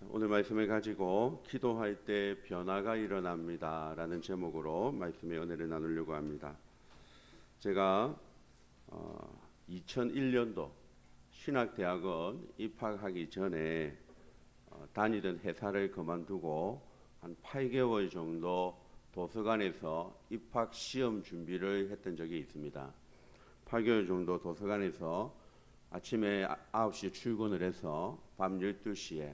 오늘 말씀을 가지고 기도할 때 변화가 일어납니다 라는 제목으로 말씀의 은혜를 나누려고 합니다. 제가 2001년도 신학대학원 입학하기 전에 다니던 회사를 그만두고 한 8개월 정도 도서관에서 입학 시험 준비를 했던 적이 있습니다. 8개월 정도 도서관에서 아침에 9시에 출근을 해서 밤 12시에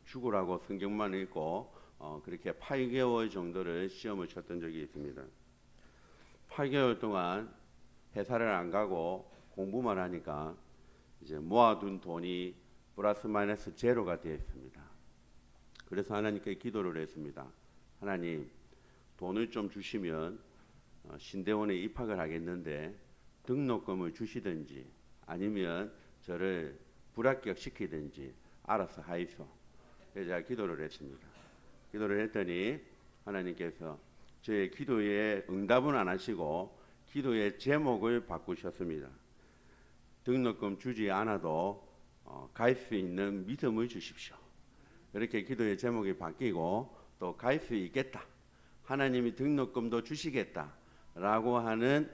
죽으라고 성경만 읽고 그렇게 8개월 정도를 시험을 쳤던 적이 있습니다. 8개월 동안 회사를 안 가고 공부만 하니까 이제 모아둔 돈이 플러스 마이너스 제로가 되었습니다. 그래서 하나님께 기도를 했습니다. 하나님, 돈을 좀 주시면 신대원에 입학을 하겠는데 등록금을 주시든지 아니면 저를 불합격시키든지 알아서 하이소. 그래서 제가 기도를 했습니다. 기도를 했더니 하나님께서 저의 기도에 응답은 안 하시고 기도의 제목을 바꾸셨습니다. 등록금 주지 않아도 갈 수 있는 믿음을 주십시오. 이렇게 기도의 제목이 바뀌고 또 갈 수 있겠다. 하나님이 등록금도 주시겠다라고 하는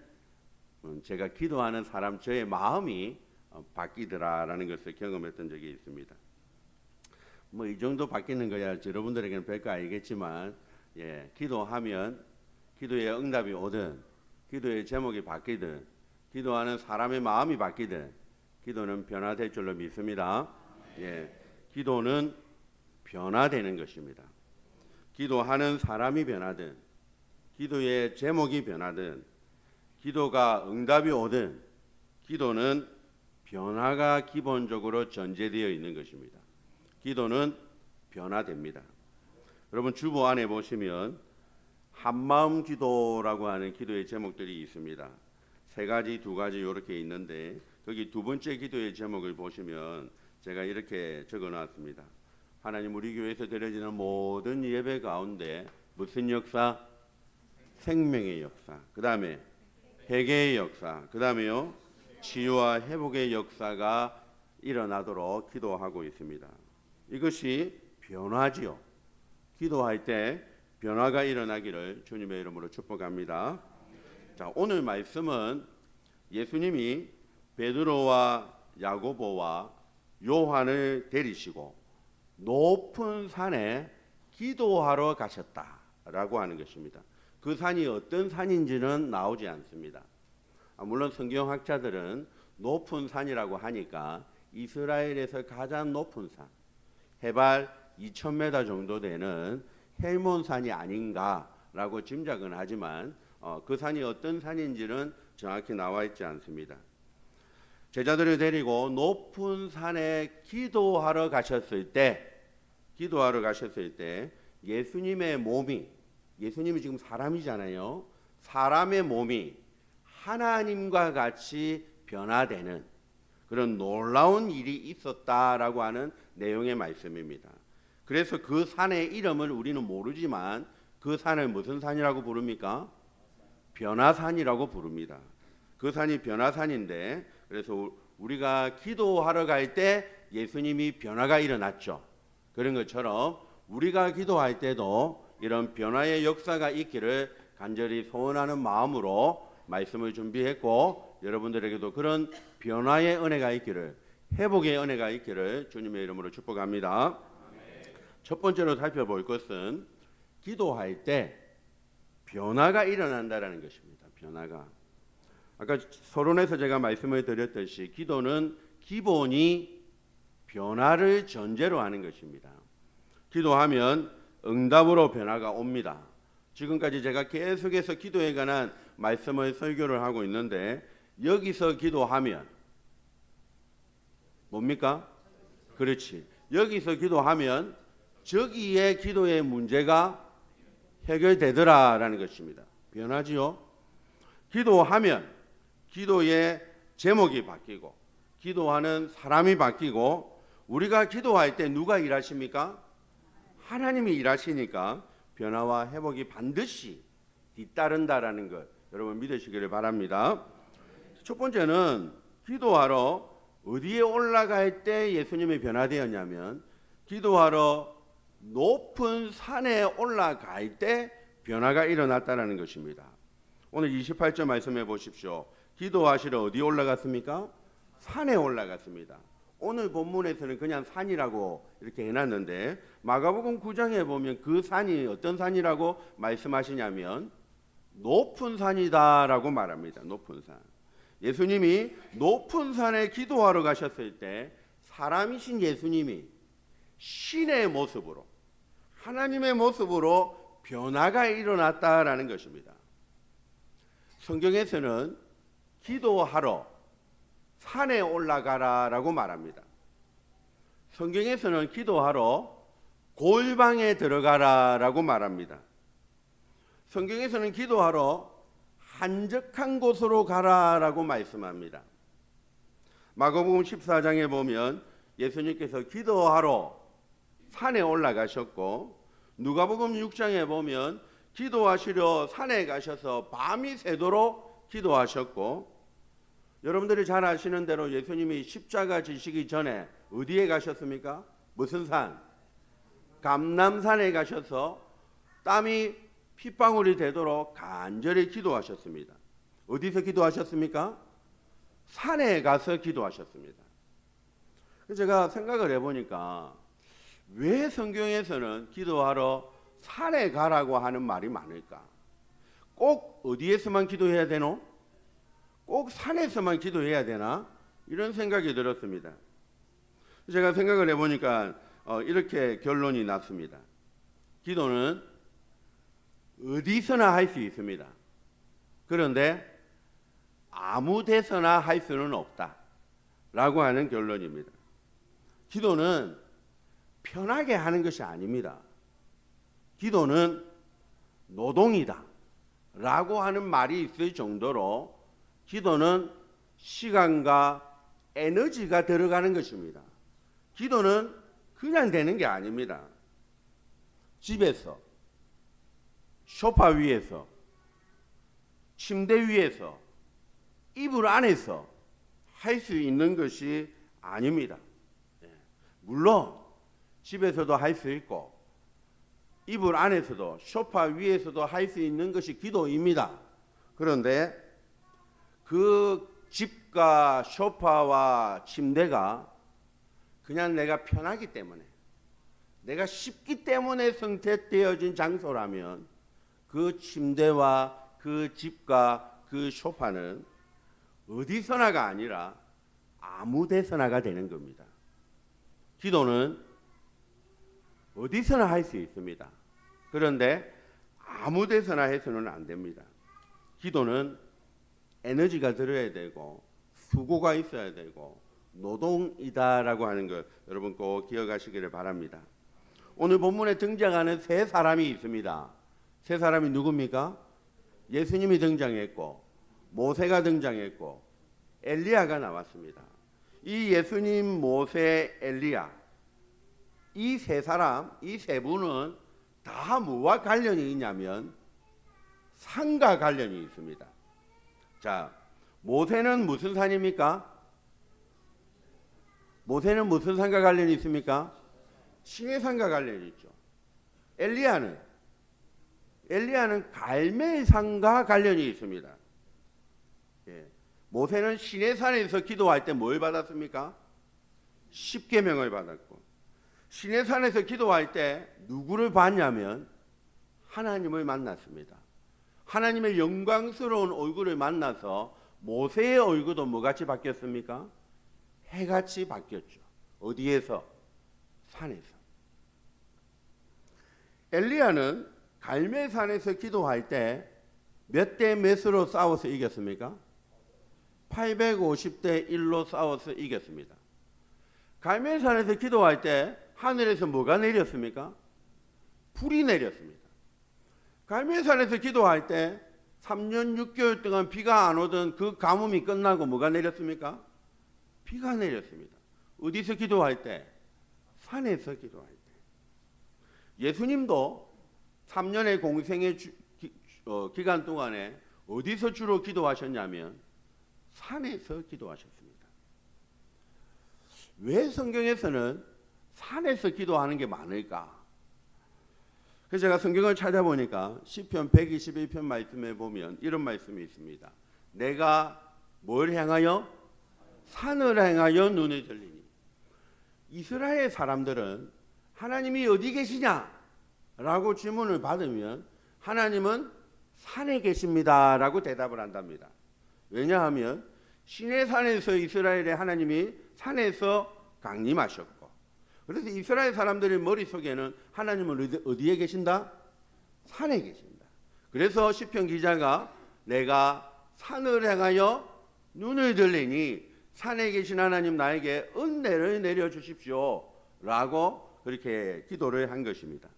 제가 기도하는 사람 저의 마음이 바뀌더라라는 것을 경험했던 적이 있습니다. 뭐 이 정도 바뀌는 거야 여러분들에게는 별거 아니겠지만, 기도하면 기도의 응답이 오든 기도의 제목이 바뀌든 기도하는 사람의 마음이 바뀌든 기도는 변화될 줄로 믿습니다. 기도는 변화되는 것입니다. 기도하는 사람이 변하든 기도의 제목이 변하든 기도가 응답이 오든 기도는 변화가 기본적으로 전제되어 있는 것입니다. 기도는 변화됩니다. 여러분 주보 안에 보시면 한마음 기도라고 하는 기도의 제목들이 있습니다. 세 가지, 두 가지 이렇게 있는데 거기 두 번째 기도의 제목을 보시면 제가 이렇게 적어놨습니다. 하나님, 우리 교회에서 드려지는 모든 예배 가운데 무슨 역사? 생명의 역사. 그 다음에 회개의 역사. 그 다음에요 치유와 회복의 역사가 일어나도록 기도하고 있습니다. 이것이 변화지요. 기도할 때 변화가 일어나기를 주님의 이름으로 축복합니다. 자, 오늘 말씀은 예수님이 베드로와 야고보와 요한을 데리시고 높은 산에 기도하러 가셨다라고 하는 것입니다. 그 산이 어떤 산인지는 나오지 않습니다. 물론 성경학자들은 높은 산이라고 하니까 이스라엘에서 가장 높은 산, 해발 2000m 정도 되는 헬몬산이 아닌가라고 짐작은 하지만 그 산이 어떤 산인지는 정확히 나와 있지 않습니다. 제자들을 데리고 높은 산에 기도하러 가셨을 때 예수님의 몸이, 예수님이 지금 사람이잖아요. 사람의 몸이 하나님과 같이 변화되는 그런 놀라운 일이 있었다라고 하는 내용의 말씀입니다. 그래서 그 산의 이름을 우리는 모르지만 그 산을 무슨 산이라고 부릅니까? 변화산이라고 부릅니다. 그 산이 변화산인데, 그래서 우리가 기도하러 갈 때 예수님이 변화가 일어났죠. 그런 것처럼 우리가 기도할 때도 이런 변화의 역사가 있기를 간절히 소원하는 마음으로 말씀을 준비했고, 여러분들에게도 그런 변화의 은혜가 있기를, 회복의 은혜가 있기를 주님의 이름으로 축복합니다. 첫 번째로 살펴볼 것은 기도할 때 변화가 일어난다는 것입니다. 변화가. 아까 서론에서 제가 말씀을 드렸듯이 기도는 기본이 변화를 전제로 하는 것입니다. 기도하면 응답으로 변화가 옵니다. 지금까지 제가 계속해서 기도에 관한 말씀을 설교를 하고 있는데, 여기서 기도하면 뭡니까? 그렇지. 여기서 기도하면 저기에 기도의 문제가 해결되더라라는 것입니다. 변하지요? 기도하면 기도의 제목이 바뀌고 기도하는 사람이 바뀌고, 우리가 기도할 때 누가 일하십니까? 하나님이 일하시니까 변화와 회복이 반드시 뒤따른다라는 것 여러분 믿으시기를 바랍니다. 첫 번째는 기도하러 어디에 올라갈 때 예수님이 변화되었냐면 기도하러 높은 산에 올라갈 때 변화가 일어났다는 것입니다. 오늘 28절 말씀해 보십시오. 기도하시러 어디 올라갔습니까? 산에 올라갔습니다. 오늘 본문에서는 그냥 산이라고 이렇게 해놨는데 마가복음 9장에 보면 그 산이 어떤 산이라고 말씀하시냐면 높은 산이다라고 말합니다. 높은 산. 예수님이 높은 산에 기도하러 가셨을 때 사람이신 예수님이 신의 모습으로 하나님의 모습으로 변화가 일어났다라는 것입니다. 성경에서는 기도하러 산에 올라가라라고 말합니다. 성경에서는 기도하러 골방에 들어가라라고 말합니다. 성경에서는 기도하러 한적한 곳으로 가라라고 말씀합니다. 마가복음 14장에 보면 예수님께서 기도하러 산에 올라가셨고, 누가복음 6장에 보면 기도하시려 산에 가셔서 밤이 새도록 기도하셨고, 여러분들이 잘 아시는 대로 예수님이 십자가 지시기 전에 어디에 가셨습니까? 무슨 산? 감람산에 가셔서 땀이 핏방울이 되도록 간절히 기도하셨습니다. 어디서 기도하셨습니까? 산에 가서 기도하셨습니다. 제가 생각을 해보니까 왜 성경에서는 기도하러 산에 가라고 하는 말이 많을까? 꼭 어디에서만 기도해야 되노? 꼭 산에서만 기도해야 되나? 이런 생각이 들었습니다. 제가 생각을 해보니까 이렇게 결론이 났습니다. 기도는 어디서나 할 수 있습니다. 그런데 아무 데서나 할 수는 없다 라고 하는 결론입니다. 기도는 편하게 하는 것이 아닙니다. 기도는 노동이다 라고 하는 말이 있을 정도로 기도는 시간과 에너지가 들어가는 것입니다. 기도는 그냥 되는 게 아닙니다. 집에서, 소파 위에서, 침대 위에서, 이불 안에서 할 수 있는 것이 아닙니다. 물론 집에서도 할 수 있고 이불 안에서도 소파 위에서도 할 수 있는 것이 기도입니다. 그런데 그 집과 소파와 침대가 그냥 내가 편하기 때문에, 내가 쉽기 때문에 선택되어진 장소라면 그 침대와 그 집과 그 소파는 어디서나가 아니라 아무 데서나가 되는 겁니다. 기도는 어디서나 할 수 있습니다. 그런데 아무 데서나 해서는 안 됩니다. 기도는 에너지가 들어야 되고 수고가 있어야 되고 노동이다라고 하는 것 여러분 꼭 기억하시기를 바랍니다. 오늘 본문에 등장하는 세 사람이 있습니다. 세 사람이 누굽니까? 예수님이 등장했고 모세가 등장했고 엘리야가 나왔습니다. 이 예수님, 모세, 엘리야 이 세 사람, 이 세 분은 다 뭐와 관련이 있냐면 산과 관련이 있습니다. 자, 모세는 무슨 산입니까? 모세는 무슨 산과 관련이 있습니까? 시내산과 관련이 있죠. 엘리야는 갈멜산과 관련이 있습니다. 예. 모세는 시내산에서 기도할 때 뭘 받았습니까? 십계명을 받았고, 시내산에서 기도할 때 누구를 봤냐면 하나님을 만났습니다. 하나님의 영광스러운 얼굴을 만나서 모세의 얼굴도 뭐같이 바뀌었습니까? 해같이 바뀌었죠. 어디에서? 산에서. 엘리야는 갈멜산에서 기도할 때 몇 대 몇으로 싸워서 이겼습니까? 850대 1로 싸워서 이겼습니다. 갈멜산에서 기도할 때 하늘에서 뭐가 내렸습니까? 불이 내렸습니다. 갈멜산에서 기도할 때 3년 6개월 동안 비가 안 오던 그 가뭄이 끝나고 뭐가 내렸습니까? 비가 내렸습니다. 어디서 기도할 때? 산에서 기도할 때. 예수님도 3년의 공생의 기간 동안에 어디서 주로 기도하셨냐면 산에서 기도하셨습니다. 왜 성경에서는 산에서 기도하는 게 많을까? 그래서 제가 성경을 찾아보니까 시편 121편 말씀에 보면 이런 말씀이 있습니다. 내가 뭘 향하여? 산을 향하여 눈을 들리니. 이스라엘 사람들은 하나님이 어디 계시냐? 라고 질문을 받으면 하나님은 산에 계십니다 라고 대답을 한답니다. 왜냐하면 시내산에서 이스라엘의 하나님이 산에서 강림하셨고, 그래서 이스라엘 사람들의 머릿속에는 하나님은 어디에 계신다? 산에 계신다. 그래서 시편 기자가 내가 산을 향하여 눈을 들리니 산에 계신 하나님 나에게 은혜를 내려주십시오 라고 그렇게 기도를 한 것입니다.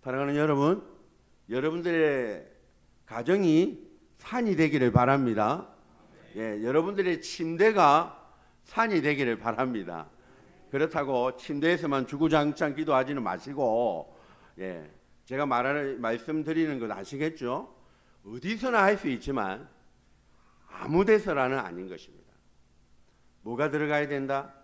사랑하는 여러분, 여러분들의 가정이 산이 되기를 바랍니다. 예, 여러분들의 침대가 산이 되기를 바랍니다. 그렇다고 침대에서만 주구장창 기도하지는 마시고, 예, 제가 말씀드리는 건 아시겠죠? 어디서나 할 수 있지만 아무 데서라는 아닌 것입니다. 뭐가 들어가야 된다?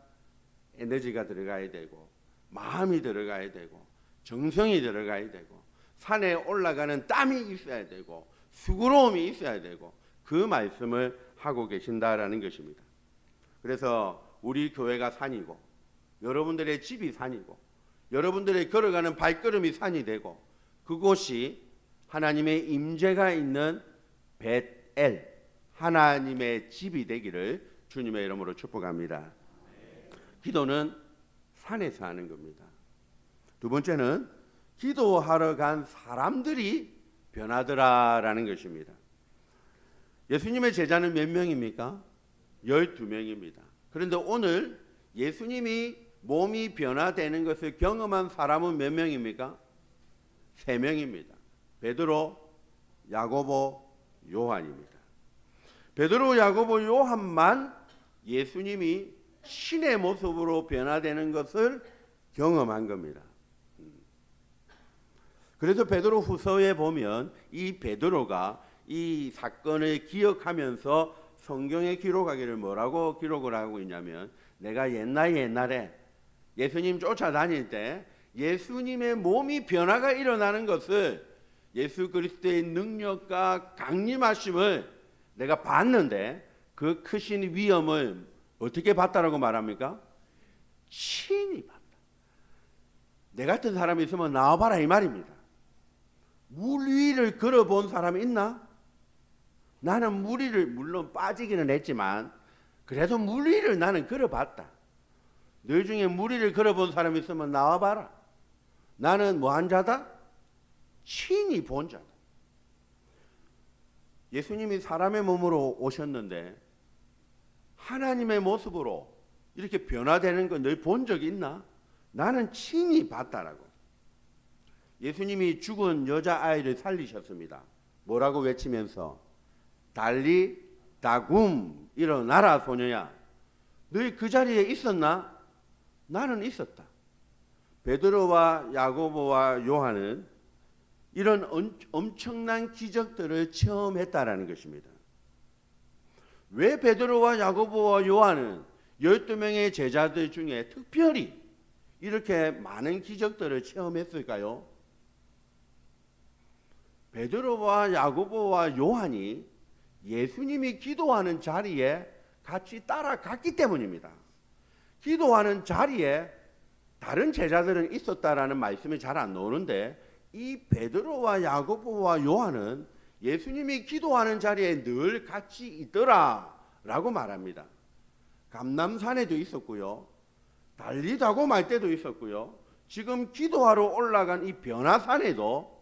에너지가 들어가야 되고, 마음이 들어가야 되고, 정성이 들어가야 되고, 산에 올라가는 땀이 있어야 되고, 수고로움이 있어야 되고, 그 말씀을 하고 계신다라는 것입니다. 그래서 우리 교회가 산이고, 여러분들의 집이 산이고, 여러분들의 걸어가는 발걸음이 산이 되고, 그곳이 하나님의 임재가 있는 벳엘, 하나님의 집이 되기를 주님의 이름으로 축복합니다. 기도는 산에서 하는 겁니다. 두 번째는 기도하러 간 사람들이 변하더라라는 것입니다. 예수님의 제자는 몇 명입니까? 12명입니다. 그런데 오늘 예수님이 몸이 변화되는 것을 경험한 사람은 몇 명입니까? 3명입니다. 베드로, 야고보, 요한입니다. 베드로, 야고보, 요한만 예수님이 신의 모습으로 변화되는 것을 경험한 겁니다. 그래서 베드로 후서에 보면 이 베드로가 이 사건을 기억하면서 성경에 기록하기를 뭐라고 기록을 하고 있냐면, 내가 옛날에 예수님 쫓아다닐 때 예수님의 몸이 변화가 일어나는 것을, 예수 그리스도의 능력과 강림하심을 내가 봤는데 그 크신 위엄을 어떻게 봤다라고 말합니까? 친히 봤다. 내 같은 사람이 있으면 나와봐라 이 말입니다. 물 위를 걸어본 사람이 있나? 나는 물 위를 물론 빠지기는 했지만 그래도 물 위를 나는 걸어봤다. 너희 중에 물 위를 걸어본 사람이 있으면 나와봐라. 나는 뭐한 자다? 친히 본 자다. 예수님이 사람의 몸으로 오셨는데 하나님의 모습으로 이렇게 변화되는 거 너희 본 적 있나? 나는 친히 봤다라고. 예수님이 죽은 여자아이를 살리셨습니다. 뭐라고 외치면서 달리 다굼 일어나라 소녀야. 너희 그 자리에 있었나? 나는 있었다. 베드로와 야고보와 요한은 이런 엄청난 기적들을 체험했다라는 것입니다. 왜 베드로와 야고보와 요한은 12명의 제자들 중에 특별히 이렇게 많은 기적들을 체험했을까요? 베드로와 야고보와 요한이 예수님이 기도하는 자리에 같이 따라갔기 때문입니다. 기도하는 자리에 다른 제자들은 있었다라는 말씀이 잘 안 나오는데, 이 베드로와 야고보와 요한은 예수님이 기도하는 자리에 늘 같이 있더라라고 말합니다. 감람산에도 있었고요, 달리다고 말 때도 있었고요, 지금 기도하러 올라간 이 변화산에도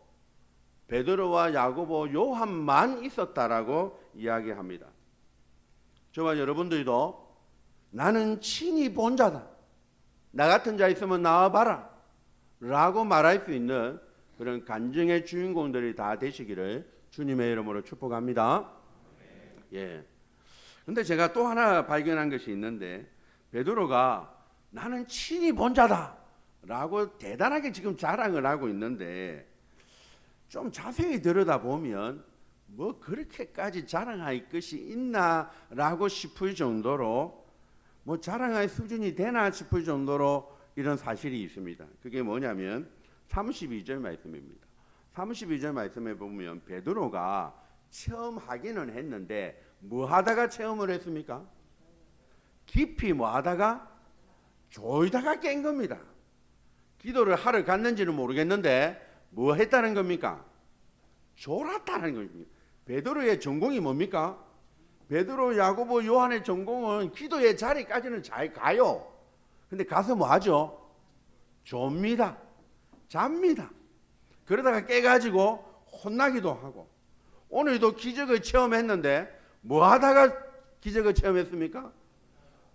베드로와 야고보, 요한만 있었다라고 이야기합니다. 저와 여러분들도 나는 친히 본 자다, 나 같은 자 있으면 나와봐라 라고 말할 수 있는 그런 간증의 주인공들이 다 되시기를 주님의 이름으로 축복합니다. 예. 근데 제가 또 하나 발견한 것이 있는데, 베드로가 나는 친히 본 자다 라고 대단하게 지금 자랑을 하고 있는데, 좀 자세히 들여다보면 뭐 그렇게까지 자랑할 것이 있나라고 싶을 정도로, 뭐 자랑할 수준이 되나 싶을 정도로 이런 사실이 있습니다. 그게 뭐냐면 32절 말씀입니다. 32절 말씀에 보면 베드로가 체험하기는 했는데 뭐 하다가 체험을 했습니까? 깊이 뭐 하다가 졸다가 깬 겁니다. 기도를 하러 갔는지는 모르겠는데 뭐 했다는 겁니까? 졸았다는 겁니다. 베드로의 전공이 뭡니까? 베드로, 야고보, 요한의 전공은 기도의 자리까지는 잘 가요. 근데 가서 뭐 하죠? 좁니다. 잡니다. 그러다가 깨가지고 혼나기도 하고. 오늘도 기적을 체험했는데 뭐 하다가 기적을 체험했습니까?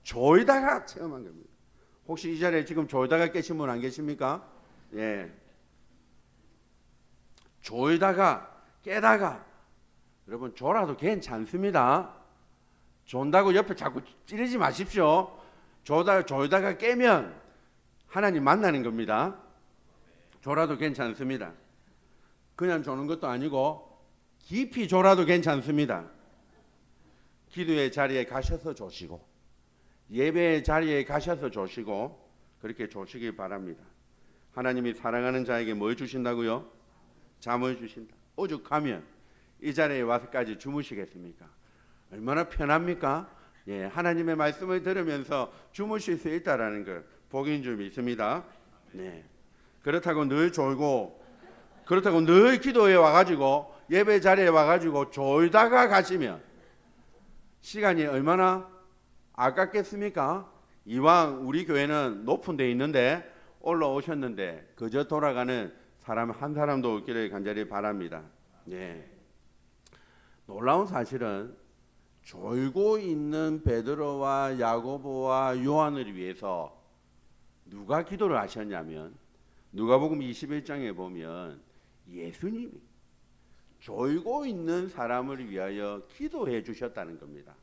졸다가 체험한 겁니다. 혹시 이 자리에 지금 졸다가 깨신 분 안 계십니까? 예. 졸다가 깨다가 여러분 졸아도 괜찮습니다. 존다고 옆에 자꾸 찌르지 마십시오. 졸다가 깨면 하나님 만나는 겁니다. 졸아도 괜찮습니다. 그냥 조는 것도 아니고 깊이 졸아도 괜찮습니다. 기도의 자리에 가셔서 조시고 예배의 자리에 가셔서 조시고 그렇게 조시길 바랍니다. 하나님이 사랑하는 자에게 뭘 주신다고요? 잠을 주신다. 오죽하면 이 자리에 와서까지 주무시겠습니까? 얼마나 편합니까? 예, 하나님의 말씀을 들으면서 주무실 수 있다라는 것 복인 줄 믿습니다. 네. 그렇다고 늘 졸고 그렇다고 늘 기도에 와가지고 예배 자리에 와가지고 졸다가 가시면 시간이 얼마나 아깝겠습니까? 이왕 우리 교회는 높은 데 있는데 올라오셨는데 그저 돌아가는 사람 한 사람도 없기를 간절히 바랍니다. 예. 놀라운 사실은 졸고 있는 베드로와 야고보와 요한을 위해서 누가 기도를 하셨냐면 누가복음 21장에 보면 예수님이 졸고 있는 사람을 위하여 기도해 주셨다는 겁니다.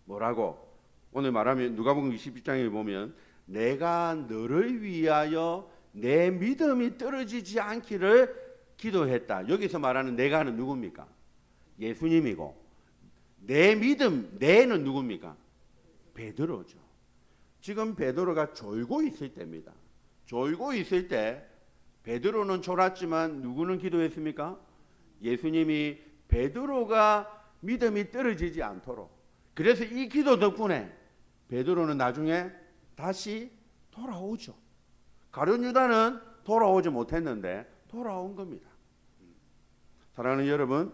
뭐라고? 오늘 말하면 누가복음 21장에 보면 내가 너를 위하여 내 믿음이 떨어지지 않기를 기도했다. 여기서 말하는 내가는 누굽니까? 예수님이고 내 믿음, 내는 누굽니까? 베드로죠. 지금 베드로가 졸고 있을 때입니다. 졸고 있을 때 베드로는 졸았지만 누구는 기도했습니까? 예수님이 베드로가 믿음이 떨어지지 않도록. 그래서 이 기도 덕분에 베드로는 나중에 다시 돌아오죠. 가룟 유다는 돌아오지 못했는데 돌아온 겁니다. 사랑하는 여러분,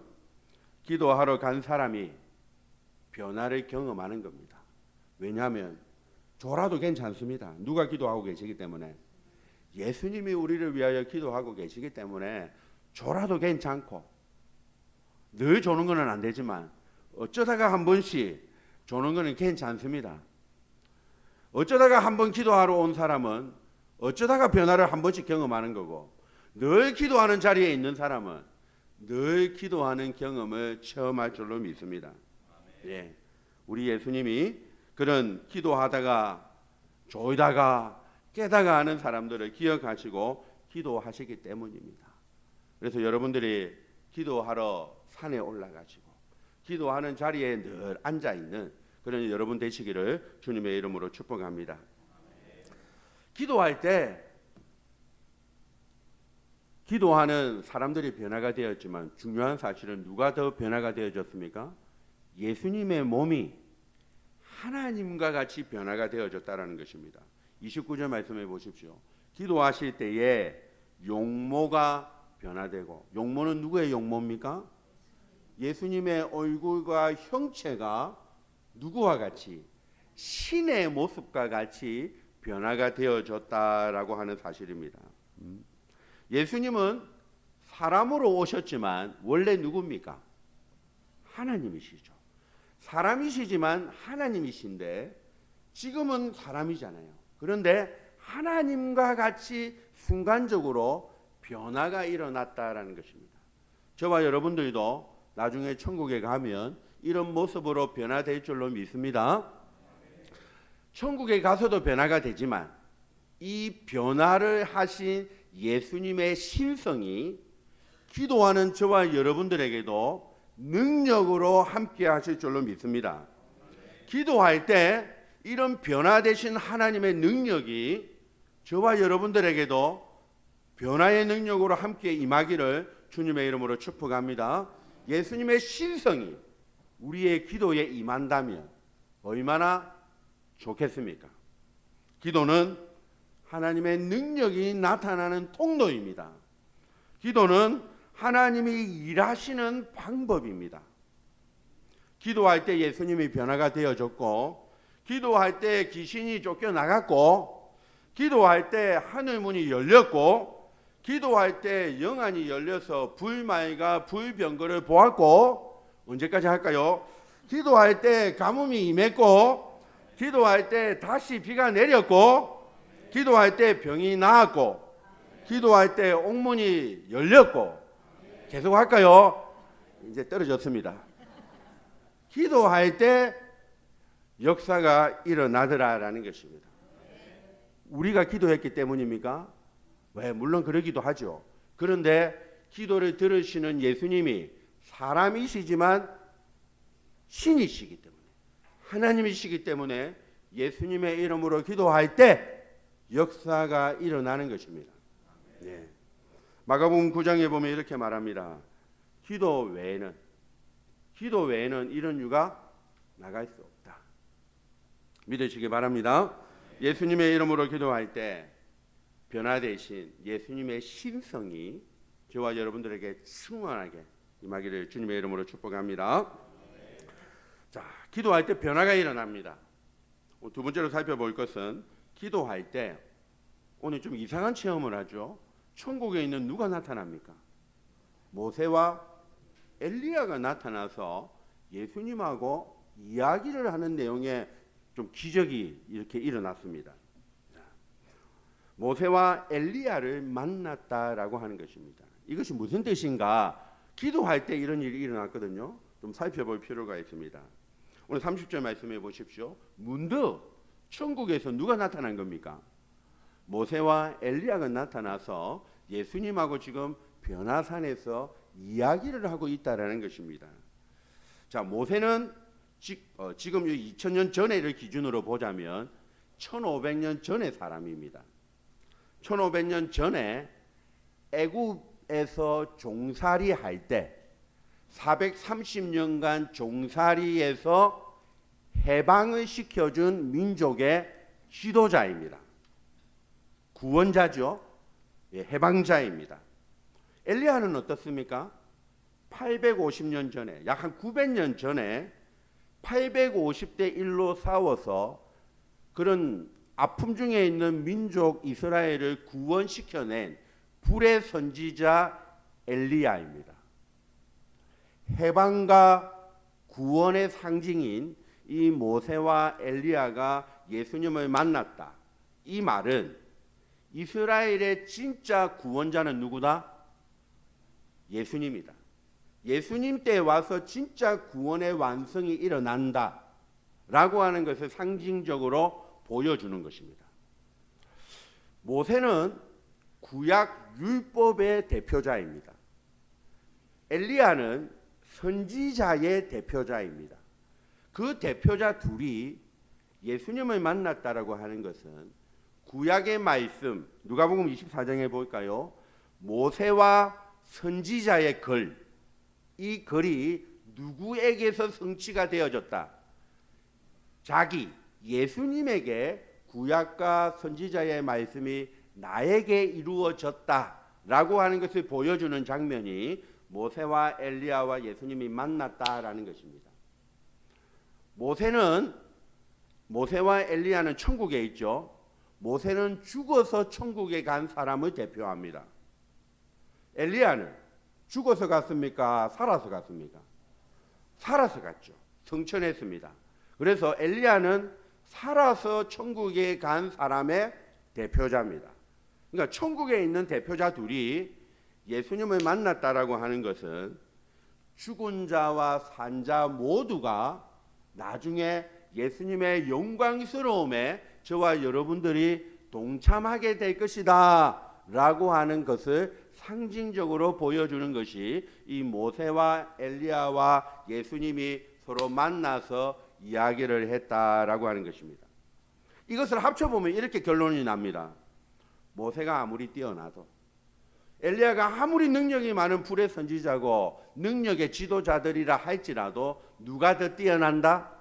기도하러 간 사람이 변화를 경험하는 겁니다. 왜냐하면 졸아도 괜찮습니다. 누가 기도하고 계시기 때문에. 예수님이 우리를 위하여 기도하고 계시기 때문에 졸아도 괜찮고 늘 조는 것은 안 되지만 어쩌다가 한 번씩 조는 것은 괜찮습니다. 어쩌다가 한 번 기도하러 온 사람은 어쩌다가 변화를 한 번씩 경험하는 거고 늘 기도하는 자리에 있는 사람은 늘 기도하는 경험을 체험할 줄로 믿습니다. 예, 우리 예수님이 그런 기도하다가 졸다가 깨다가 하는 사람들을 기억하시고 기도하시기 때문입니다. 그래서 여러분들이 기도하러 산에 올라가시고 기도하는 자리에 늘 앉아있는 그런 여러분 되시기를 주님의 이름으로 축복합니다. 기도할 때 기도하는 사람들이 변화가 되었지만 중요한 사실은 누가 더 변화가 되어졌습니까? 예수님의 몸이 하나님과 같이 변화가 되어졌다는 것입니다. 29절 말씀해 보십시오. 기도하실 때에 용모가 변화되고 용모는 누구의 용모입니까? 예수님의 얼굴과 형체가 누구와 같이 신의 모습과 같이 변화가 되어졌다라고 하는 사실입니다. 예수님은 사람으로 오셨지만 원래 누굽니까? 하나님이시죠. 사람이시지만 하나님이신데 지금은 사람이잖아요. 그런데 하나님과 같이 순간적으로 변화가 일어났다라는 것입니다. 저와 여러분들도 나중에 천국에 가면 이런 모습으로 변화될 줄로 믿습니다. 천국에 가서도 변화가 되지만 이 변화를 하신 예수님의 신성이 기도하는 저와 여러분들에게도 능력으로 함께 하실 줄로 믿습니다. 기도할 때 이런 변화되신 하나님의 능력이 저와 여러분들에게도 변화의 능력으로 함께 임하기를 주님의 이름으로 축복합니다. 예수님의 신성이 우리의 기도에 임한다면 얼마나 좋겠습니까? 기도는 하나님의 능력이 나타나는 통로입니다. 기도는 하나님이 일하시는 방법입니다. 기도할 때 예수님이 변화가 되어졌고, 기도할 때 귀신이 쫓겨나갔고, 기도할 때 하늘문이 열렸고, 기도할 때 영안이 열려서 불말과 불병거를 보았고, 언제까지 할까요? 기도할 때 가뭄이 임했고, 기도할 때 다시 비가 내렸고, 기도할 때 병이 나았고, 기도할 때 옥문이 열렸고, 계속 할까요? 이제 떨어졌습니다. 기도할 때 역사가 일어나더라라는 것입니다. 우리가 기도했기 때문입니까? 왜? 물론 그러기도 하죠. 그런데 기도를 들으시는 예수님이 사람이시지만 신이시기 때문에, 하나님이시기 때문에 예수님의 이름으로 기도할 때 역사가 일어나는 것입니다. 네. 마가복음 9장에 보면 이렇게 말합니다. 기도 외에는 이런 유가 나갈 수 없다. 믿으시기 바랍니다. 예수님의 이름으로 기도할 때 변화되신 예수님의 신성이 저와 여러분들에게 충만하게 임하기를 주님의 이름으로 축복합니다. 자, 기도할 때 변화가 일어납니다. 두 번째로 살펴볼 것은 기도할 때 오늘 좀 이상한 체험을 하죠. 천국에 있는 누가 나타납니까? 모세와 엘리야가 나타나서 예수님하고 이야기를 하는 내용의 좀 기적이 이렇게 일어났습니다. 모세와 엘리야를 만났다라고 하는 것입니다. 이것이 무슨 뜻인가? 기도할 때 이런 일이 일어났거든요. 좀 살펴볼 필요가 있습니다. 오늘 30절 말씀해 보십시오. 문득 천국에서 누가 나타난 겁니까? 모세와 엘리야가 나타나서 예수님하고 지금 변화산에서 이야기를 하고 있다라는 것입니다. 자, 모세는 지금 2000년 전에를 기준으로 보자면 1500년 전의 사람입니다. 1500년 전에 애굽에서 종살이 할 때 430년간 종살이에서 해방을 시켜준 민족의 지도자입니다. 구원자죠. 예, 해방자입니다. 엘리야는 어떻습니까? 850년 전에, 약 한 900년 전에 850대 1로 싸워서 그런 아픔 중에 있는 민족 이스라엘을 구원시켜낸 불의 선지자 엘리야입니다. 해방과 구원의 상징인 이 모세와 엘리야가 예수님을 만났다. 이 말은 이스라엘의 진짜 구원자는 누구다? 예수님이다. 예수님 때 와서 진짜 구원의 완성이 일어난다 라고 하는 것을 상징적으로 보여주는 것입니다. 모세는 구약 율법의 대표자입니다. 엘리야는 선지자의 대표자입니다. 그 대표자 둘이 예수님을 만났다라고 하는 것은 구약의 말씀, 누가복음 24장에 볼까요? 모세와 선지자의 글, 이 글이 누구에게서 성취가 되어졌다? 자기 예수님에게 구약과 선지자의 말씀이 나에게 이루어졌다라고 하는 것을 보여주는 장면이 모세와 엘리야와 예수님이 만났다라는 것입니다. 모세와 엘리야는 천국에 있죠. 모세는 죽어서 천국에 간 사람을 대표합니다. 엘리야는 죽어서 갔습니까? 살아서 갔습니까? 살아서 갔죠. 성천했습니다. 그래서 엘리야는 살아서 천국에 간 사람의 대표자입니다. 그러니까 천국에 있는 대표자 둘이 예수님을 만났다라고 하는 것은 죽은 자와 산 자 모두가 나중에 예수님의 영광스러움에 저와 여러분들이 동참하게 될 것이다 라고 하는 것을 상징적으로 보여주는 것이 이 모세와 엘리야와 예수님이 서로 만나서 이야기를 했다라고 하는 것입니다. 이것을 합쳐보면 이렇게 결론이 납니다. 모세가 아무리 뛰어나도, 엘리야가 아무리 능력이 많은 불의 선지자고 능력의 지도자들이라 할지라도 누가 더 뛰어난다?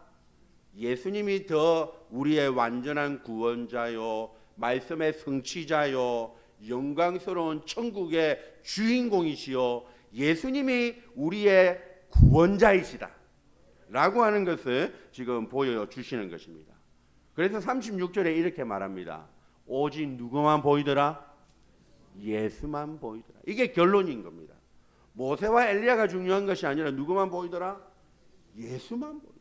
예수님이 더 우리의 완전한 구원자요, 말씀의 성취자요, 영광스러운 천국의 주인공이시요, 예수님이 우리의 구원자이시다 라고 하는 것을 지금 보여주시는 것입니다. 그래서 36절에 이렇게 말합니다. 오직 누구만 보이더라? 예수만 보이더라. 이게 결론인 겁니다. 모세와 엘리야가 중요한 것이 아니라 누구만 보이더라? 예수만 보이더라.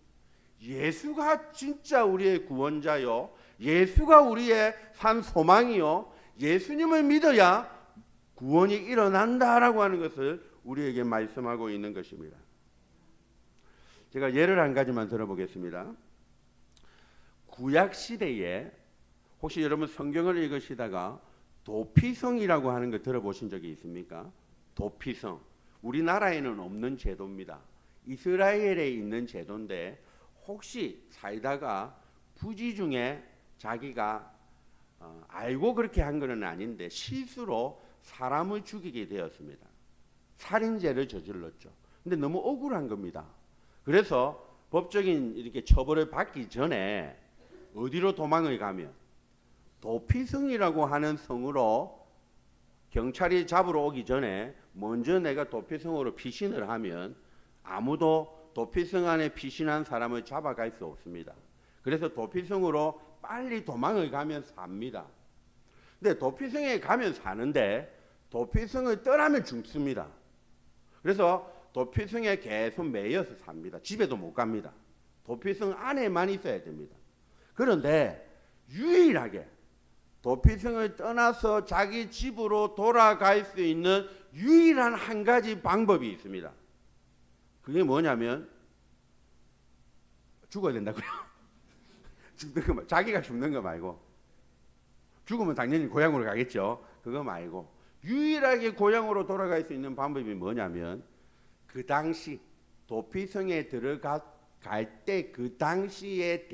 예수가 진짜 우리의 구원자요, 예수가 우리의 산 소망이요, 예수님을 믿어야 구원이 일어난다라고 하는 것을 우리에게 말씀하고 있는 것입니다. 제가 예를 한 가지만 들어보겠습니다. 구약 시대에 혹시 여러분 성경을 읽으시다가 도피성이라고 하는 거 들어보신 적이 있습니까? 도피성. 우리나라에는 없는 제도입니다. 이스라엘에 있는 제도인데 혹시 살다가 부지 중에 자기가 알고 그렇게 한 것은 아닌데 실수로 사람을 죽이게 되었습니다. 살인죄를 저질렀죠. 근데 너무 억울한 겁니다. 그래서 법적인 이렇게 처벌을 받기 전에 어디로 도망을 가면 도피성이라고 하는 성으로 경찰이 잡으러 오기 전에 먼저 내가 도피성으로 피신을 하면 아무도 도피성 안에 피신한 사람을 잡아갈 수 없습니다. 그래서 도피성으로 빨리 도망을 가면 삽니다. 근데 도피성에 가면 사는데 도피성을 떠나면 죽습니다. 그래서 도피성에 계속 매여서 삽니다. 집에도 못 갑니다. 도피성 안에만 있어야 됩니다. 그런데 유일하게 도피성을 떠나서 자기 집으로 돌아갈 수 있는 유일한 한 가지 방법이 있습니다. 그게 뭐냐면 죽어야 된다고요. 죽는 거, 자기가 죽는 거 말고, 죽으면 당연히 고향으로 가겠죠. 그거 말고 유일하게 고향으로 돌아갈 수 있는 방법이 뭐냐면 그 당시 도피성에 들어갈 때 그 당시의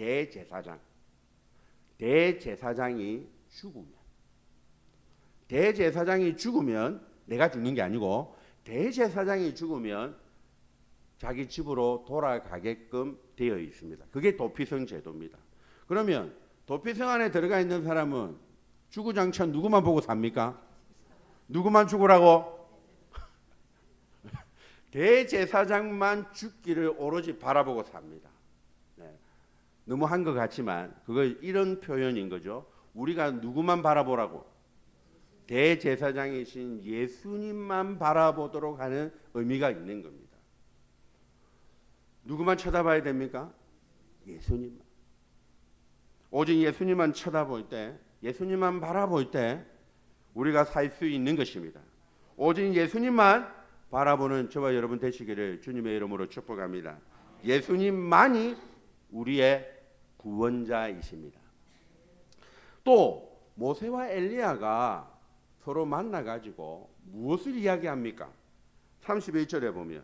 대제사장이 죽으면 내가 죽는 게 아니고 대제사장이 죽으면 자기 집으로 돌아가게끔 되어 있습니다. 그게 도피성 제도입니다. 그러면 도피성 안에 들어가 있는 사람은 주구장창 누구만 보고 삽니까? 누구만 죽으라고? 대제사장만 죽기를 오로지 바라보고 삽니다. 네. 너무 한 것 같지만 그걸 이런 표현인 거죠. 우리가 누구만 바라보라고? 대제사장이신 예수님만 바라보도록 하는 의미가 있는 겁니다. 누구만 쳐다봐야 됩니까? 예수님만. 오직 예수님만 쳐다볼 때, 예수님만 바라볼 때 우리가 살 수 있는 것입니다. 오직 예수님만 바라보는 저와 여러분 되시기를 주님의 이름으로 축복합니다. 예수님만이 우리의 구원자이십니다. 또 모세와 엘리야가 서로 만나가지고 무엇을 이야기합니까? 31절에 보면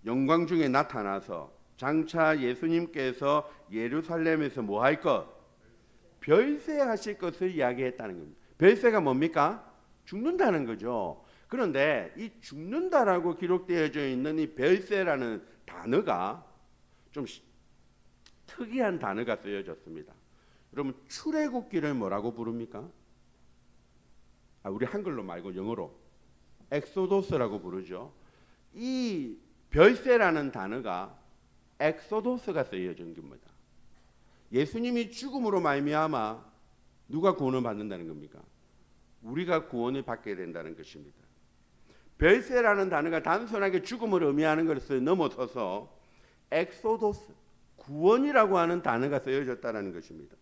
영광 중에 나타나서 장차 예수님께서 예루살렘에서 뭐 할 것? 별세하실 것을 이야기했다는 겁니다. 별세가 뭡니까? 죽는다는 거죠. 그런데 이 죽는다라고 기록되어져 있는 이 별세라는 단어가 좀 특이한 단어가 쓰여졌습니다. 여러분 출애굽기를 뭐라고 부릅니까? 우리 한글로 말고 영어로 엑소도스라고 부르죠. 이 별세라는 단어가 엑소도스가 쓰여진 겁니다. 예수님이 죽음으로 말미암아 누가 구원을 받는다는 겁니까? 우리가 구원을 받게 된다는 것입니다. 별세라는 단어가 단순하게 죽음을 의미하는 것을 넘어서서 엑소도스, 구원이라고 하는 단어가 쓰여졌다는 것입니다.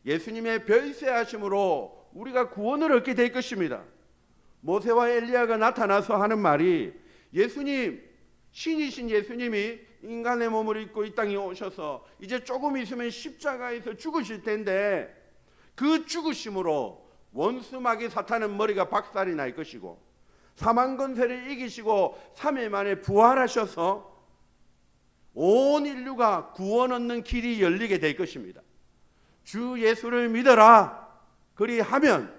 예수님의 별세하심으로 우리가 구원을 얻게 될 것입니다. 모세와 엘리야가 나타나서 하는 말이 예수님, 신이신 예수님이 인간의 몸을 입고 이 땅에 오셔서 이제 조금 있으면 십자가에서 죽으실 텐데 그 죽으심으로 원수 마귀 사탄은 머리가 박살이 날 것이고 사망 권세를 이기시고 3일 만에 부활하셔서 온 인류가 구원 얻는 길이 열리게 될 것입니다. 주 예수를 믿어라. 그리하면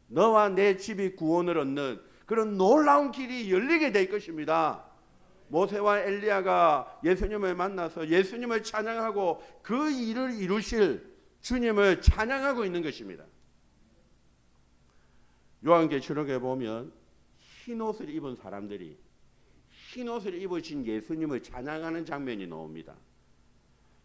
너와 내 집이 구원을 얻는 그런 놀라운 길이 열리게 될 것입니다. 모세와 엘리야가 예수님을 만나서 예수님을 찬양하고 그 일을 이루실 주님을 찬양하고 있는 것입니다. 요한계시록에 보면 흰옷을 입은 사람들이 흰옷을 입으신 예수님을 찬양하는 장면이 나옵니다.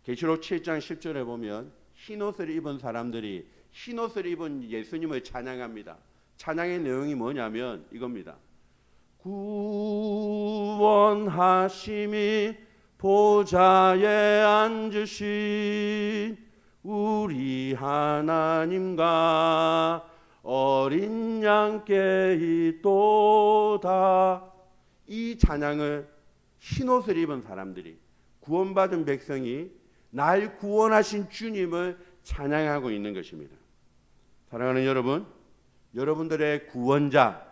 계시록 7장 10절에 보면 흰옷을 입은 사람들이 흰옷을 입은 예수님을 찬양합니다. 찬양의 내용이 뭐냐면 이겁니다. 구원하심이 보좌에 앉으신 우리 하나님과 어린 양께 있도다. 이 찬양을 흰옷을 입은 사람들이 구원받은 백성이 날 구원하신 주님을 찬양하고 있는 것입니다. 사랑하는 여러분, 여러분들의 구원자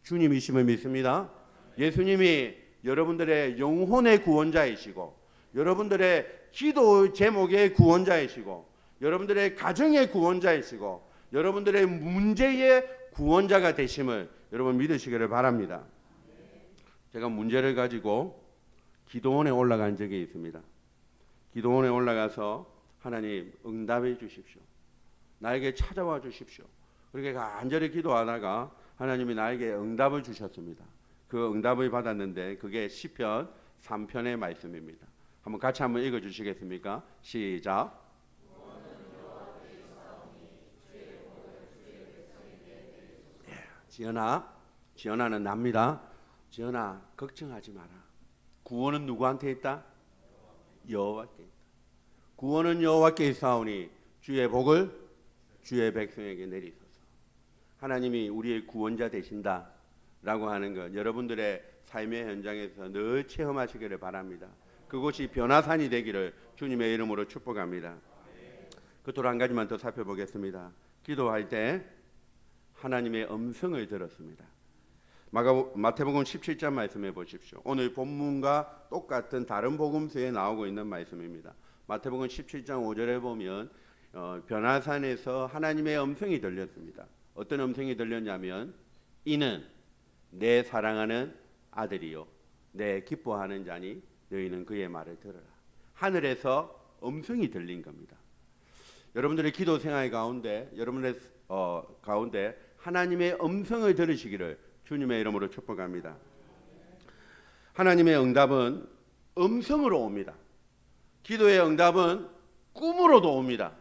주님이심을 믿습니다. 예수님이 여러분들의 영혼의 구원자이시고 여러분들의 기도 제목의 구원자이시고 여러분들의 가정의 구원자이시고 여러분들의 문제의 구원자가 되심을 여러분 믿으시기를 바랍니다. 제가 문제를 가지고 기도원에 올라간 적이 있습니다. 기도원에 올라가서 하나님 응답해 주십시오. 나에게 찾아와 주십시오. 그렇게 간절히 기도하다가 하나님이 나에게 응답을 주셨습니다. 그 응답을 받았는데 그게 시편 3편의 말씀입니다. 한번 같이 한번 읽어 주시겠습니까? 시작. 지연아는 납니다. 지연아 걱정하지 마라. 구원은 누구한테 있다? 여호와께 있다. 구원은 여호와께 있사오니 주의 복을 주의 백성에게 내리소서. 하나님이 우리의 구원자 되신다라고 하는 것 여러분들의 삶의 현장에서 늘 체험하시기를 바랍니다. 그곳이 변화산이 되기를 주님의 이름으로 축복합니다. 끝으로 한 가지만 더 살펴보겠습니다. 기도할 때 하나님의 음성을 들었습니다. 마태복음 17장 말씀해 보십시오. 오늘 본문과 똑같은 다른 복음서에 나오고 있는 말씀입니다. 마태복음 17장 5절에 보면 변화산에서 하나님의 음성이 들렸습니다. 어떤 음성이 들렸냐면 이는 내 사랑하는 아들이요 내 기뻐하는 자니 너희는 그의 말을 들으라. 하늘에서 음성이 들린 겁니다. 여러분들의 기도 생활 가운데 여러분의 가운데 하나님의 음성을 들으시기를 주님의 이름으로 축복합니다. 하나님의 응답은 음성으로 옵니다. 기도의 응답은 꿈으로도 옵니다.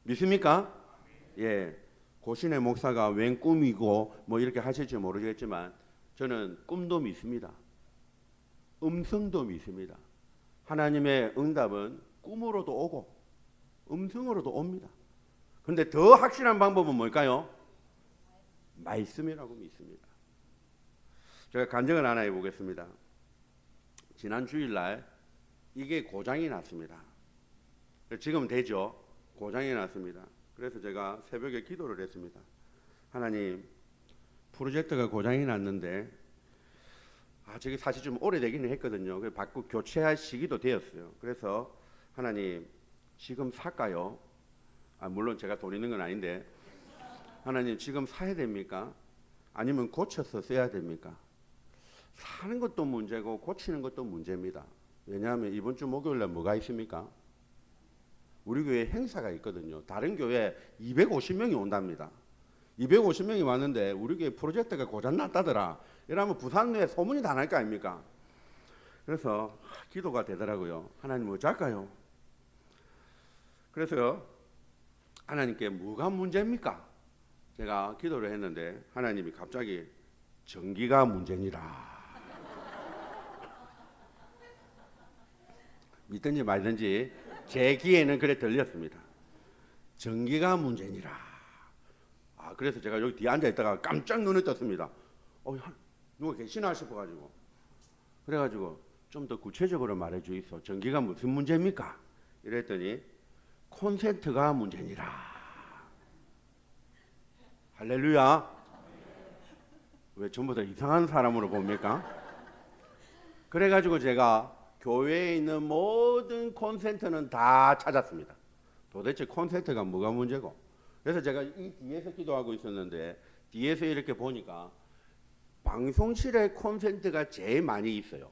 믿습니까? 예. 고신의 목사가 웬 꿈이고 뭐 이렇게 하실지 모르겠지만 저는 꿈도 믿습니다. 음성도 믿습니다. 하나님의 응답은 꿈으로도 오고 음성으로도 옵니다. 그런데 더 확실한 방법은 뭘까요? 말씀이라고 믿습니다. 제가 간증을 하나 해보겠습니다. 지난 주일날 이게 고장이 났습니다. 지금 되죠? 고장이 났습니다. 그래서 제가 새벽에 기도를 했습니다. 하나님, 프로젝터가 고장이 났는데 저게 사실 좀 오래되기는 했거든요. 그래서 바꾸 교체할 시기도 되었어요. 그래서 하나님, 지금 살까요? 물론 제가 돈 있는 건 아닌데 하나님 지금 사야 됩니까? 아니면 고쳐서 써야 됩니까? 사는 것도 문제고 고치는 것도 문제입니다. 왜냐하면 이번 주 목요일날 뭐가 있습니까? 우리 교회 행사가 있거든요. 다른 교회 250명이 온답니다. 250명이 왔는데 우리 교회 프로젝트가 고장났다더라. 이러면 부산 내에 소문이 다 날 거 아닙니까? 그래서 기도가 되더라고요. 하나님 어쩔까요? 그래서 하나님께 뭐가 문제입니까? 제가 기도를 했는데 하나님이 갑자기 전기가 문제니라. 믿든지 말든지 제 귀에는 그래 들렸습니다. 전기가 문제니라. 그래서 제가 여기 뒤에 앉아 있다가 깜짝 눈을 떴습니다. 누가 계시나 싶어가지고 그래가지고 좀 더 구체적으로 말해 주이소. 전기가 무슨 문제입니까? 이랬더니 콘센트가 문제니라. 할렐루야. 왜 전부 다 이상한 사람으로 봅니까? 그래가지고 제가 교회에 있는 모든 콘센트는 다 찾았습니다. 도대체 콘센트가 뭐가 문제고 그래서 제가 이 뒤에서 기도하고 있었는데 뒤에서 이렇게 보니까 방송실에 콘센트가 제일 많이 있어요.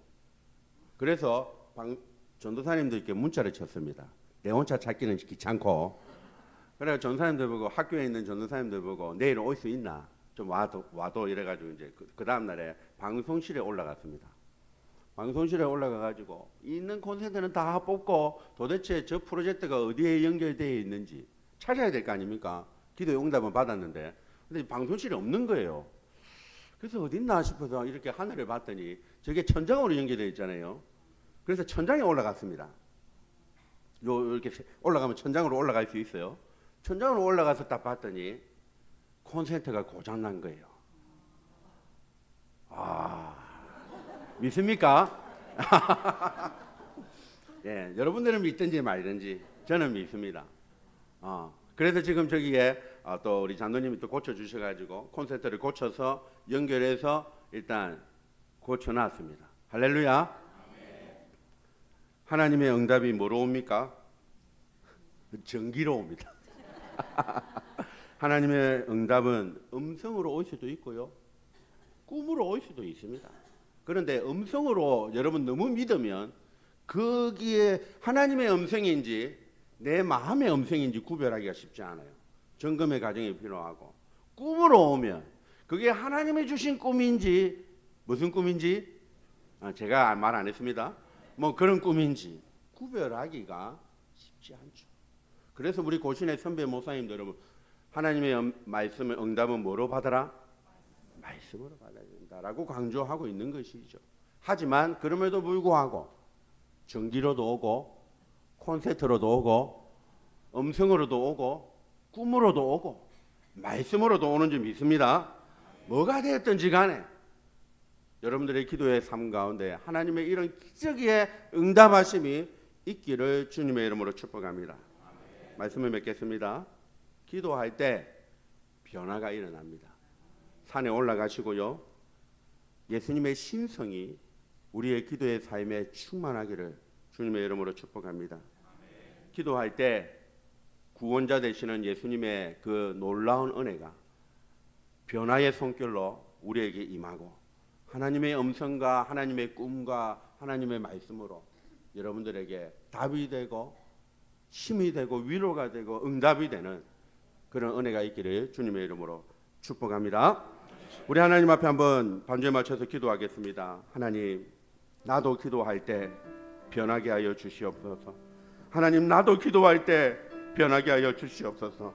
그래서 전도사님들께 문자를 쳤습니다. 내 혼자 찾기는 귀찮고. 그래서 전도사님들 보고 학교에 있는 전도사님들 보고 내일 올 수 있나? 좀 와도 이래가지고 이제 그 다음 날에 방송실에 올라갔습니다. 방송실에 올라가가지고 있는 콘센트는 다 뽑고 도대체 저 프로젝트가 어디에 연결되어 있는지 찾아야 될 거 아닙니까? 기도의 응답은 받았는데 근데 방송실에 없는 거예요. 그래서 어딨나 싶어서 이렇게 하늘을 봤더니 저게 천장으로 연결되어 있잖아요. 그래서 천장에 올라갔습니다. 이렇게 올라가면 천장으로 올라갈 수 있어요. 천장으로 올라가서 딱 봤더니 콘센트가 고장난 거예요. 믿습니까? 예, 여러분들은 믿든지 말든지 저는 믿습니다. 그래서 지금 저기에 또 우리 장로님이 또 고쳐주셔가지고 콘센트를 고쳐서 연결해서 일단 고쳐놨습니다. 할렐루야. 하나님의 응답이 뭐로 옵니까? 전기로 옵니다. 하나님의 응답은 음성으로 올 수도 있고요, 꿈으로 올 수도 있습니다. 그런데 음성으로 여러분 너무 믿으면 거기에 하나님의 음성인지 내 마음의 음성인지 구별하기가 쉽지 않아요. 점검의 과정이 필요하고, 꿈으로 오면 그게 하나님이 주신 꿈인지 무슨 꿈인지 제가 말 안 했습니다. 뭐 그런 꿈인지 구별하기가 쉽지 않죠. 그래서 우리 고신의 선배 목사님들 여러분, 하나님의 말씀의 응답은 뭐로 받아라? 말씀으로 받아야 된다라고 강조하고 있는 것이죠. 하지만 그럼에도 불구하고 전기로도 오고 콘센트로도 오고 음성으로도 오고 꿈으로도 오고 말씀으로도 오는 줄 믿습니다. 뭐가 되었든지 간에 여러분들의 기도의 삶 가운데 하나님의 이런 기적의 응답하심이 있기를 주님의 이름으로 축복합니다. 말씀을 맺겠습니다. 기도할 때 변화가 일어납니다. 산에 올라가시고요, 예수님의 신성이 우리의 기도의 삶에 충만하기를 주님의 이름으로 축복합니다. 기도할 때 구원자 되시는 예수님의 그 놀라운 은혜가 변화의 손길로 우리에게 임하고 하나님의 음성과 하나님의 꿈과 하나님의 말씀으로 여러분들에게 답이 되고 힘이 되고 위로가 되고 응답이 되는 그런 은혜가 있기를 주님의 이름으로 축복합니다. 우리 하나님 앞에 한번 반주에 맞춰서 기도하겠습니다. 하나님, 나도 기도할 때 변하게 하여 주시옵소서. 하나님, 나도 기도할 때 변하게 하여 주시옵소서.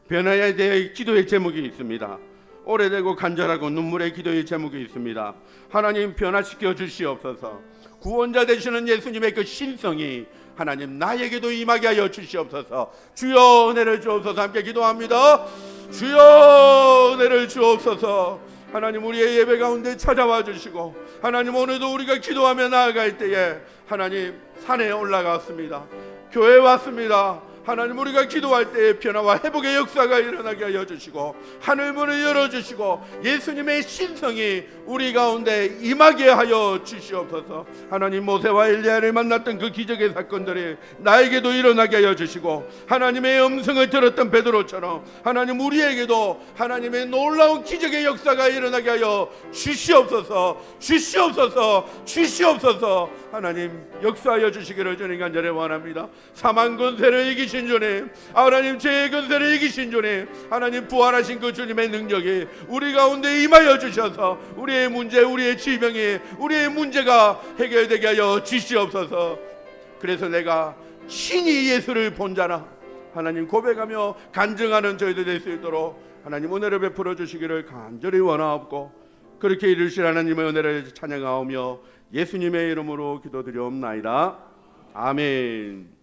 변화에 대해 기도의 제목이 있습니다. 오래되고 간절하고 눈물의 기도의 제목이 있습니다. 하나님, 변화시켜 주시옵소서. 구원자 되시는 예수님의 그 신성이 하나님 나에게도 임하게 하여 주시옵소서. 주여 은혜를 주옵소서. 함께 기도합니다. 주여 은혜를 주옵소서. 하나님, 우리의 예배 가운데 찾아와 주시고 하나님, 오늘도 우리가 기도하며 나아갈 때에 하나님 산에 올라갔습니다. 교회에 왔습니다. 하나님, 우리가 기도할 때에 변화와 회복의 역사가 일어나게 하여 주시고 하늘문을 열어주시고 예수님의 신성이 우리 가운데 임하게 하여 주시옵소서. 하나님, 모세와 엘리야를 만났던 그 기적의 사건들이 나에게도 일어나게 하여 주시고 하나님의 음성을 들었던 베드로처럼 하나님, 우리에게도 하나님의 놀라운 기적의 역사가 일어나게 하여 주시옵소서. 주시옵소서. 주시옵소서. 하나님, 역사하여 주시기를 주님 간절히 원합니다. 사망 권세를 이기신 주님, 하나님 죄의 권세를 이기신 주님, 하나님 부활하신 그 주님의 능력이 우리 가운데 임하여 주셔서 우리의 문제, 우리의 질병이, 우리의 문제가 해결되게 하여 주시옵소서. 그래서 내가 신이 예수를 본 자라 하나님 고백하며 간증하는 저희들 될 수 있도록 하나님 은혜를 베풀어 주시기를 간절히 원하옵고, 그렇게 이루실 하나님의 은혜를 찬양하오며 예수님의 이름으로 기도드리옵나이다. 아멘.